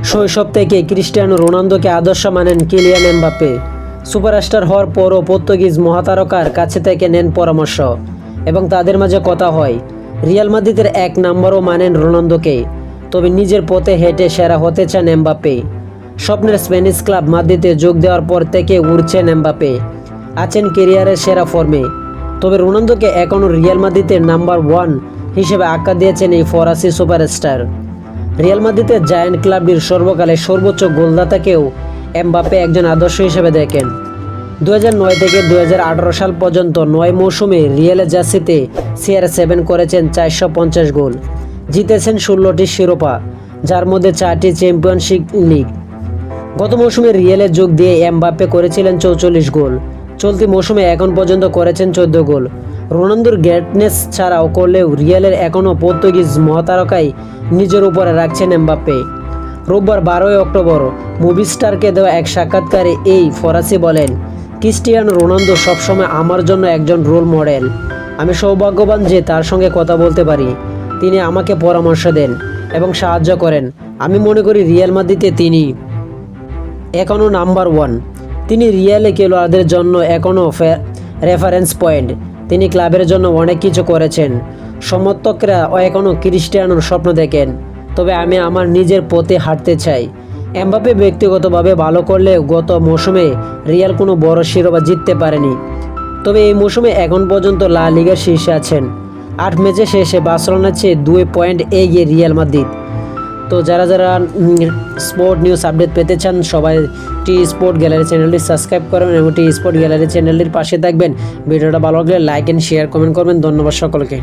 শৈশব থেকে ক্রিস্টিয়ানো রোনালদোকে আদর্শ মানেন কিলিয়ান এমবাপ্পে। সুপারস্টার হওয়ার পরও পর্তুগিজ মহাতারকার কাছে থেকে নেন পরামর্শ এবং তাদের মাঝে কথা হয়। রিয়াল মাদ্রিদের 1 নম্বরও মানেন রোনালদোকে, তবে নিজের পথে হেঁটে সেরা হতে চান এমবাপ্পে। স্বপ্নের স্প্যানিশ ক্লাব মাদ্রিদে যোগ দেওয়ার পর থেকে উড়ছেন এমবাপ্পে, আছেন কেরিয়ারের সেরা ফর্মে। তবে রোনালদোকে এখনও রিয়াল মাদ্রিদের নাম্বার 1 হিসেবে আখ্যা দিয়েছেন এই ফরাসি সুপারস্টার। রিয়াল মাদ্রিদের জায়ান্ট ক্লাবটির সর্বকালের সর্বোচ্চ গোলদাতাকেও এমবাপ্পে একজন আদর্শ হিসেবে দেখেন। 2009 থেকে 2018 সাল পর্যন্ত 9 মৌসুমে রিয়ালের জার্সিতে CR7 করেছেন 450 গোল, জিতেছেন 16টি শিরোপা, যার মধ্যে 4টি চ্যাম্পিয়নশিপ লিগ। গত মৌসুমে রিয়ালে যোগ দিয়ে এমবাপ্পে করেছিলেন 44 গোল। চলতি মৌসুমে এখন পর্যন্ত করেছেন 14 গোল। রোনালদোর গ্রেটনেস ছাড়াও করলেও রিয়ালের এখনও পর্তুগিজ মহাতারকাই নিজের উপরে রাখছেন এমবাপ্পে। রোববার 12 অক্টোবর মুভিস্টারকে দেওয়া এক সাক্ষাৎকারে এই ফরাসি বলেন, ক্রিস্টিয়ানো রোনালদো সবসময় আমার জন্য একজন রোল মডেল। আমি সৌভাগ্যবান যে তার সঙ্গে কথা বলতে পারি। তিনি আমাকে পরামর্শ দেন এবং সাহায্য করেন। আমি মনে করি রিয়াল মাদ্রিদে তিনি এখনও নাম্বার 1। তিনি রিয়ালে খেলোয়াড়দের জন্য এখনও রেফারেন্স পয়েন্ট। তিনি ক্লাবের জন্য অনেক কিছু করেছেন। সমর্থকরা এখনও ক্রিস্টিয়ানোর স্বপ্ন দেখেন, তবে আমি আমার নিজের পথে হাঁটতে চাই। এমবাপ্পে ব্যক্তিগতভাবে ভালো করলেও গত মৌসুমে রিয়াল কোনো বড় শিরোপা জিততে পারেনি। তবে এই মৌসুমে এখন পর্যন্ত লা লিগার শীর্ষে আছেন। 8 ম্যাচে শেষে বার্সেলোনার চেয়ে 2 পয়েন্ট এগিয়ে রিয়াল মাদ্রিদ। তো যারা স্পোর্ট নিউজ আপডেট পেতে চান সবাই টি স্পোর্ট গ্যালারি চ্যানেলটি সাবস্ক্রাইব করবেন এবং টি স্পোর্ট গ্যালারি চ্যানেলটির পাশে থাকবেন। ভিডিওটা ভালো লাগলে লাইক অ্যান্ড শেয়ার কমেন্ট করবেন। ধন্যবাদ সকলকে।